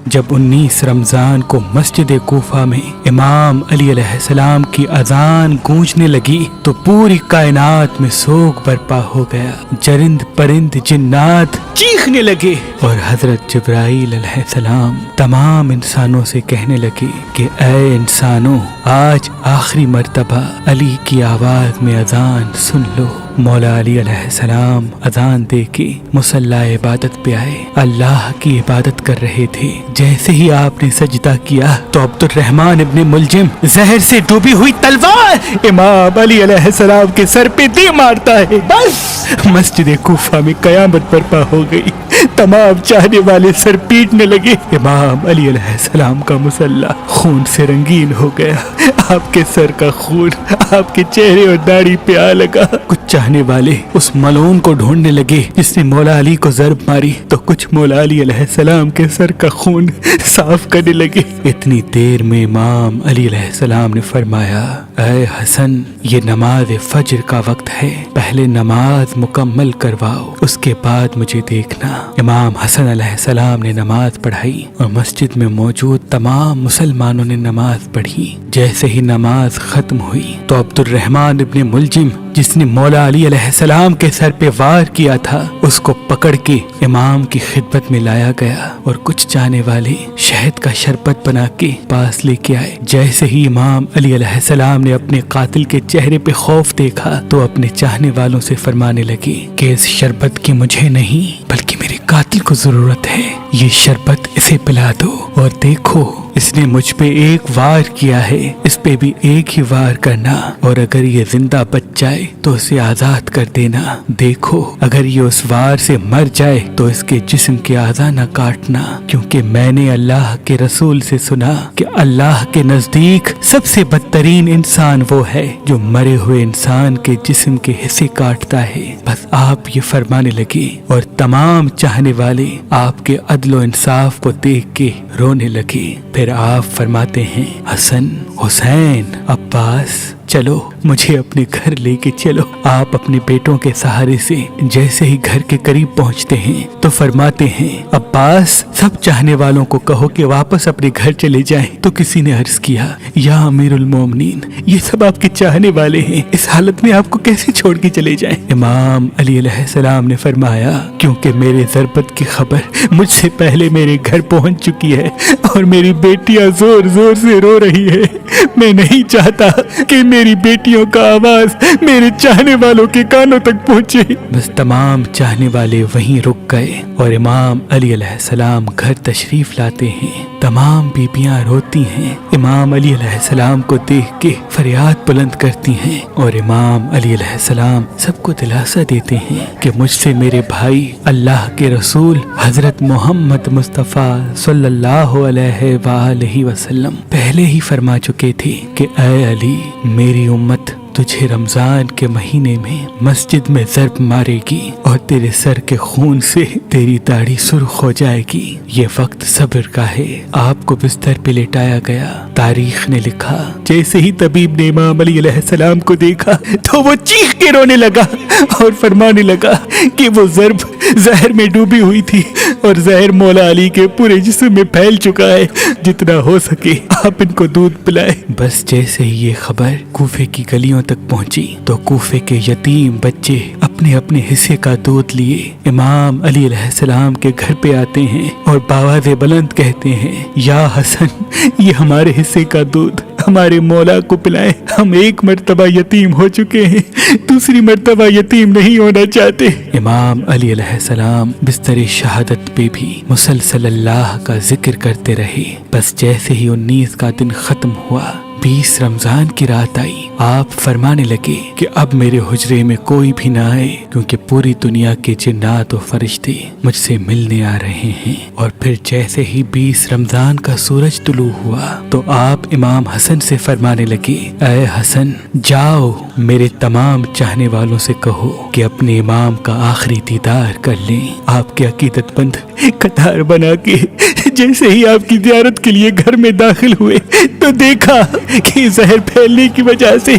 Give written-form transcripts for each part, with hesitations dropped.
جب 19 رمضان کو مسجد کوفہ میں امام علی علیہ السلام کی اذان گونجنے لگی تو پوری کائنات میں سوگ برپا ہو گیا۔ چرند پرند جنات چیخنے لگے اور حضرت جبرائیل علیہ السلام تمام انسانوں سے کہنے لگے کہ اے انسانوں، آج آخری مرتبہ علی کی آواز میں اذان سن لو۔ مولا علی علیہ السلام اذان دے کے مصلی عبادت پہ آئے، اللہ کی عبادت کر رہے تھے۔ جیسے ہی آپ نے سجدہ کیا تو عبد الرحمن ابن ملجم زہر سے ڈوبی ہوئی تلوار امام علی علیہ السلام کے سر پہ دے مارتا ہے۔ بس مسجد کوفہ میں قیامت برپا ہو گئی۔ تمام چاہنے والے سر پیٹنے لگے۔ امام علی علیہ السلام کا مصلی خون سے رنگین ہو گیا۔ آپ کے سر کا خون آپ کے چہرے اور داڑھی پہ آ لگا۔ کچھ چاہنے والے اس ملعون کو ڈھونڈنے لگے جس نے مولا علی کو ضرب ماری، تو کچھ مولا علی علیہ السلام کے سر کا خون صاف کرنے لگے۔ اتنی دیر میں امام علی علیہ السلام نے فرمایا، اے حسن، یہ نماز فجر کا وقت ہے، پہلے نماز مکمل کرواؤ، اس کے بعد مجھے دیکھنا۔ امام حسن علیہ السلام نے نماز پڑھائی اور مسجد میں موجود تمام مسلمانوں نے نماز پڑھی۔ جیسے ہی نماز ختم ہوئی تو عبد الرحمن ابن ملجم جس نے مولا علی علیہ السلام کے سر پہ وار کیا تھا، اس کو پکڑ کے امام کی خدمت میں لایا گیا اور کچھ چاہنے والے شہد کا شربت بنا کے پاس لے کے آئے۔ جیسے ہی امام علی علیہ السلام نے اپنے قاتل کے چہرے پہ خوف دیکھا تو اپنے چاہنے والوں سے فرمانے لگے کہ اس شربت کی مجھے نہیں بلکہ میرے قاتل کو ضرورت ہے، یہ شربت اسے پلا دو، اور دیکھو اس نے مجھ پہ ایک وار کیا ہے، اس پہ بھی ایک ہی وار کرنا، اور اگر یہ زندہ بچ جائے تو اسے آزاد کر دینا۔ دیکھو اگر یہ اس وار سے مر جائے تو اس کے جسم کے اعضاء نہ کاٹنا، کیونکہ میں نے اللہ کے رسول سے سنا کہ اللہ کے نزدیک سب سے بدترین انسان وہ ہے جو مرے ہوئے انسان کے جسم کے حصے کاٹتا ہے۔ بس آپ یہ فرمانے لگے اور تمام چاہنے والے آپ کے عدل و انصاف کو دیکھ کے رونے لگے۔ پھر آپ فرماتے ہیں، حسن، حسین، عباس، چلو مجھے اپنے گھر لے کے چلو۔ آپ اپنے بیٹوں کے سہارے سے جیسے ہی گھر کے قریب پہنچتے ہیں تو فرماتے ہیں، عباس، سب چاہنے والوں کو کہو کہ واپس اپنے گھر چلے جائیں۔ تو کسی نے عرض کیا، یا امیر المومنین، یہ سب آپ کے چاہنے والے ہیں، اس حالت میں آپ کو کیسے چھوڑ کے چلے جائیں؟ امام علی علیہ السلام نے فرمایا، کیونکہ میرے ضربت کی خبر مجھ سے پہلے میرے گھر پہنچ چکی ہے اور میری بیٹیاں زور زور سے رو رہی ہے۔ میں نہیں چاہتا کہ میری بیٹیوں کا آواز میرے چاہنے والوں کے کانوں تک پہنچے۔ بس تمام چاہنے والے وہیں رک گئے اور امام علی علیہ السلام گھر تشریف لاتے ہیں۔ تمام بیبیاں روتی ہیں، امام علی علیہ السلام کو دیکھ کے فریاد بلند کرتی ہیں، اور امام علی علیہ السلام سب کو دلاسا دیتے ہیں کہ مجھ سے میرے بھائی اللہ کے رسول حضرت محمد مصطفیٰ صلی اللہ علیہ وآلہ وسلم پہلے ہی فرما چکے تھے کہ اے علی، میری امت تجھے رمضان کے مہینے میں مسجد میں ضرب مارے گی اور تیرے سر کے خون سے تیری داڑھی سرخ ہو جائے گی۔ یہ وقت صبر کا ہے۔ آپ کو بستر پہ لٹایا گیا۔ تاریخ نے لکھا، جیسے ہی طبیب نے امام علی علیہ السلام کو دیکھا تو وہ چیخ کے رونے لگا اور فرمانے لگا کہ وہ ضرب زہر میں ڈوبی ہوئی تھی اور زہر مولا علی کے پورے جسم میں پھیل چکا ہے، جتنا ہو سکے آپ ان کو دودھ پلائے۔ بس جیسے ہی یہ خبر کوفے کی گلیوں تک پہنچی تو کوفے کے یتیم بچے اپنے اپنے حصے کا دودھ لیے امام علی علیہ السلام کے گھر پہ آتے ہیں اور بآواز بلند کہتے ہیں، یا حسن، یہ ہمارے حصے کا دودھ ہمارے مولا کو پلائیں، ہم ایک مرتبہ یتیم ہو چکے ہیں، دوسری مرتبہ یتیم نہیں ہونا چاہتے۔ امام علی علیہ السلام بستر شہادت پہ بھی مسلسل اللہ کا ذکر کرتے رہے۔ بس جیسے ہی 19 کا دن ختم ہوا، 20 رمضان کی رات آئی، آپ فرمانے لگے کہ اب میرے حجرے میں کوئی بھی نہ آئے، کیونکہ پوری دنیا کے جنات و فرشتے مجھ سے ملنے آ رہے ہیں۔ اور پھر جیسے ہی 20 رمضان کا سورج طلوع ہوا تو آپ امام حسن سے فرمانے لگے، اے حسن، جاؤ میرے تمام چاہنے والوں سے کہو کہ اپنے امام کا آخری دیدار کر لیں۔ آپ کے عقیدت مند قطار بنا کے جیسے ہی آپ کی زیارت کے لیے گھر میں داخل ہوئے تو دیکھا کہ زہر پھیلنے کی وجہ سے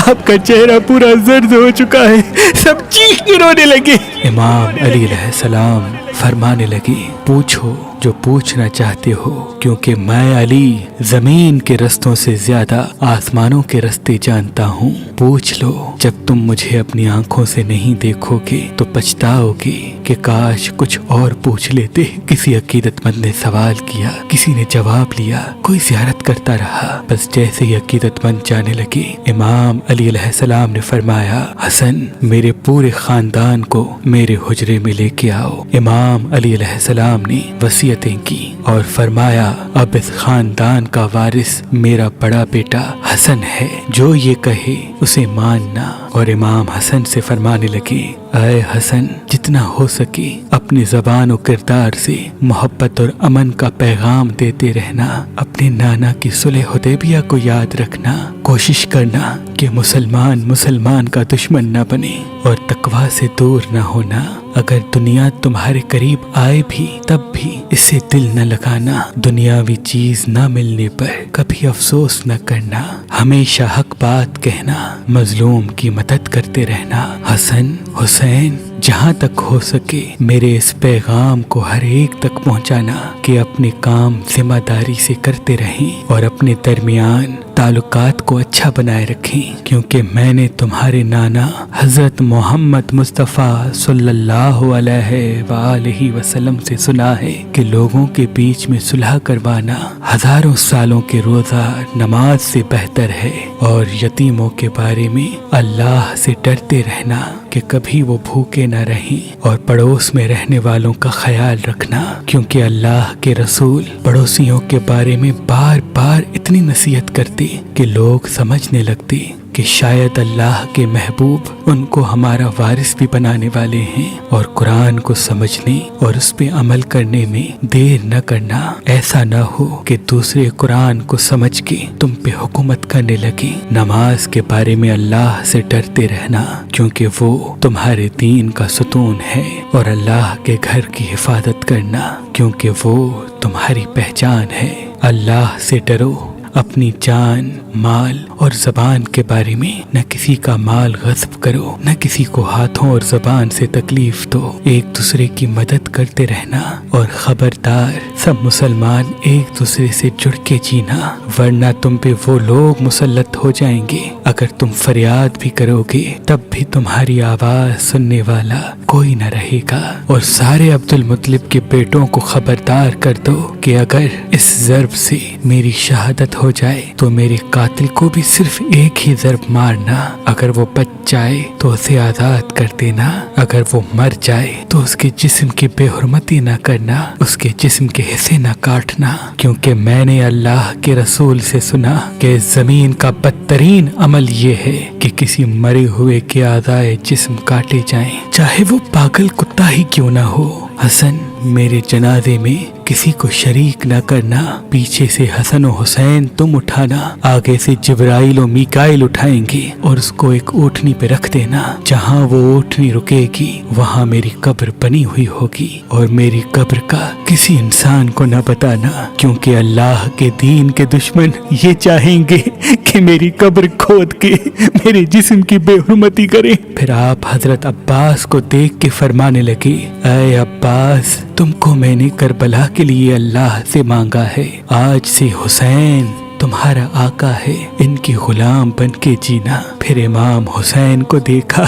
آپ کا چہرہ پورا زرد ہو چکا ہے۔ سب چیخ کے رونے لگے۔ امام علی علیہ السلام فرمانے لگے، پوچھو जो पूछना चाहते हो, क्योंकि मैं अली जमीन के रस्तों से ज्यादा आसमानों के रास्ते जानता हूँ। पूछ लो, जब तुम मुझे अपनी आंखों से नहीं देखोगे तो पछताओगे कि काश कुछ और पूछ लेते। किसी अकीदतमंद ने सवाल किया, किसी ने जवाब लिया, कोई ज़ियारत करता रहा। बस जैसे ही अकीदतमंद जाने लगे, इमाम अली अलैहिस्सलाम ने फरमाया, हसन मेरे पूरे खानदान को मेरे हुजरे में लेके आओ। इमाम अली अलैहिस्सलाम ने वसीयतें की और फरमाया, अब इस खानदान का वारिस मेरा बड़ा बेटा हसन है, जो ये कहे उसे मानना। और इमाम हसन से फरमाने लगे, ऐ हसन, जितना हो सके अपनी ज़बान और किरदार से मोहब्बत और अमन का पैगाम देते रहना। अपने नाना की सुलह हुदैबिया को याद रखना। कोशिश करना कि मुसलमान का दुश्मन न बने और तकवा से दूर न होना। अगर दुनिया तुम्हारे करीब आए भी तब भी इससे दिल न लगाना। दुनियावी चीज न मिलने पर कभी अफसोस न करना। हमेशा हक बात कहना, मजलूम की मदद करते रहना। हसन, हुसैन, जहाँ तक हो सके मेरे इस पैगाम को हर एक तक पहुँचाना कि अपने काम जिम्मेदारी से करते रहें और अपने दरमियान ताल्लुकात को अच्छा बनाए रखें, क्योंकि मैंने तुम्हारे नाना हजरत मोहम्मद मुस्तफ़ा सल्लल्लाहु अलैहि वसल्लम से सुना है कि लोगों के बीच में सुलह करवाना हजारों सालों के रोजा नमाज से बेहतर है। और यतीमों के बारे में अल्लाह से डरते रहना कि कभी वो भूखे न रहें, और पड़ोस में रहने वालों का ख्याल रखना, क्योंकि अल्लाह के रसूल पड़ोसियों के बारे में बार बार इतनी नसीहत करते कि लोग समझने लगते कि शायद अल्लाह के महबूब उनको हमारा वारिस भी बनाने वाले हैं। और कुरान को समझने और उस पे अमल करने में देर न करना। ऐसा न हो कि दूसरे कुरान को समझ के तुम पे हुकूमत करने लगे। नमाज के बारे में अल्लाह से डरते रहना, क्योंकि वो तुम्हारे दीन का सुतून है। और अल्लाह के घर की हिफाजत करना, क्योंकि वो तुम्हारी पहचान है। अल्लाह से डरो। अपनी जान, माल और जबान के बारे में न किसी का माल गस्ब करो, न किसी को हाथों और जबान से तकलीफ दो। एक दूसरे की मदद करते रहना। और खबरदार, सब मुसलमान एक दूसरे से जुड़ के जीना, वरना तुम पे वो लोग मुसल्लत हो जाएंगे। अगर तुम फरियाद भी करोगे तब भी तुम्हारी आवाज सुनने वाला कोई न रहेगा। और सारे अब्दुल मुत्तलिब के बेटों को खबरदार कर दो कि अगर इस ज़र्ब से मेरी शहादत हो जाए तो मेरे कातिल को भी सिर्फ एक ही ज़र्ब मारना। अगर वो बच जाए तो उसे आज़ाद कर देना। अगर वो मर जाए तो उसके जिस्म की बेहुरमती न करना, उसके जिस्म के हिस्से न काटना। क्योंकि मैंने अल्लाह के रसूल से सुना कि ज़मीन का बदतरीन अमल ये है कि किसी मरे हुए के आज़ाए जिस्म काटे जाएं, चाहे वो पागल कुत्ता ही क्यों ना हो। हसन, मेरे जनाजे में किसी को शरीक न करना। पीछे से हसन और हुसैन तुम उठाना, आगे से जिब्राइल और मीकाइल उठाएंगे और उसको एक ऊँटनी पे रख देना। जहाँ वो ऊँटनी रुकेगी वहाँ मेरी कब्र बनी हुई होगी। और मेरी कब्र का किसी इंसान को न बताना, क्योंकि अल्लाह के दीन के दुश्मन ये चाहेंगे कि मेरी कब्र खोद के मेरे जिस्म की बेहुरमती करें। फिर आप हजरत अब्बास को देख के फरमाने लगे, ऐ अब्बास, तुमको मैंने करबला के लिए अल्लाह से मांगा है। आज से हुसैन तुम्हारा आका है, इनकी गुलाम बन के जीना। फिर इमाम हुसैन को देखा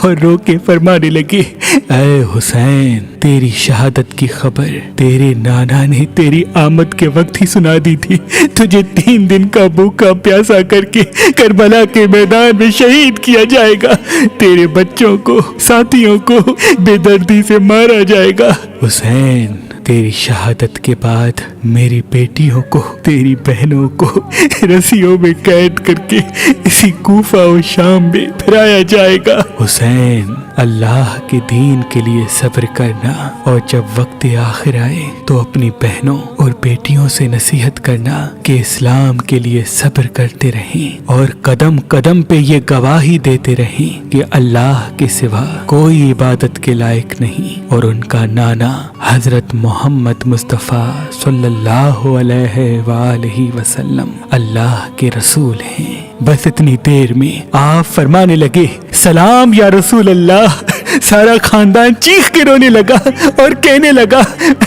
और रो के फरमाने लगे, ऐ हुसैन, तेरी शहादत की खबर तेरे नाना ने तेरी आमद के वक्त ही सुना दी थी। तुझे 3 दिन का भूखा प्यासा करके करबला के मैदान में शहीद किया जाएगा। तेरे बच्चों को, साथियों को बेदर्दी से मारा जाएगा। हुसैन, तेरी शहादत के बाद मेरी बेटियों को, तेरी बहनों को रस्सियों में कैद करके इसी कूफा और शाम में फिराया जाएगा। हुसैन, अल्लाह के दीन के लिए सब्र करना, और जब वक्त आखिर आए तो अपनी बहनों और बेटियों से नसीहत करना कि इस्लाम के लिए सब्र करते रहें और कदम कदम पे ये गवाही देते रहें कि अल्लाह के सिवा कोई इबादत के लायक नहीं, और उनका नाना हजरत मोहम्मद मुस्तफ़ा सल्लल्लाहु अलैहि वसल्लम अल्लाह के रसूल हैं। बस इतनी देर में आप फरमाने लगे, सलाम या रसूल अल्लाह, सारा खानदान चीख के रोने लगा और कहने लगा,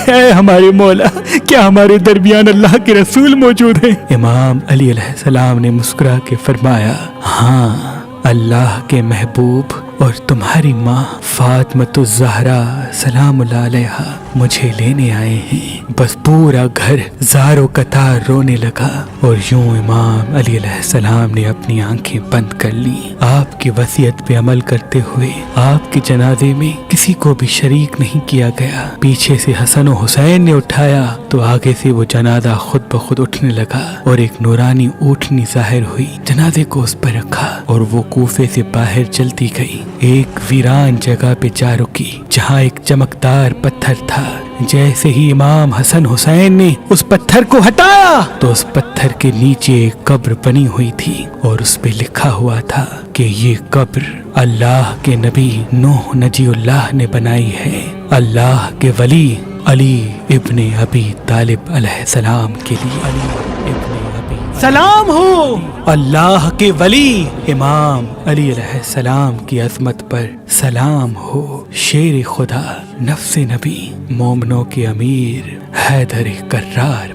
ऐ हमारे मौला, क्या हमारे दरमियान अल्लाह के रसूल मौजूद हैं? इमाम अली अलैहिस्सलाम ने मुस्कुरा के फरमाया, हाँ, अल्लाह के महबूब और तुम्हारी माँ फातिमतुज़ ज़हरा सलामुल्लाह अलैहा मुझे लेने आए हैं। बस पूरा घर ज़ारो कतार रोने लगा और यूं इमाम अली अलैहिस्सलाम ने अपनी आंखें बंद कर ली। आपकी वसीयत पे अमल करते हुए आपके जनाजे में किसी को भी शरीक नहीं किया गया। पीछे से हसन और हुसैन ने उठाया तो आगे से वो जनाजा खुद ब खुद उठने लगा और एक नूरानी ऊँटनी जाहिर हुई। जनाजे को उस पर रखा और वो कूफे से बाहर चलती गई। एक वीरान जगह पे जा रुकी जहाँ एक चमकदार पत्थर था। जैसे ही इमाम हसन हुसैन ने उस पत्थर को हटाया तो उस पत्थर के नीचे एक कब्र बनी हुई थी और उस पे लिखा हुआ था कि ये कब्र अल्लाह के नबी नूह नजीउल्लाह ने बनाई है, अल्लाह के वली अली इब्ने अबी तालिब अलैहिस्सलाम के लिए। अली इब्ने अबी सलाम हो अल्लाह के वली इमाम अली अलैहिस्सलाम की अजमत पर सलाम हो। शेर खुदा नफ्स नबी मोमनों के अमीर हैदर कर्रार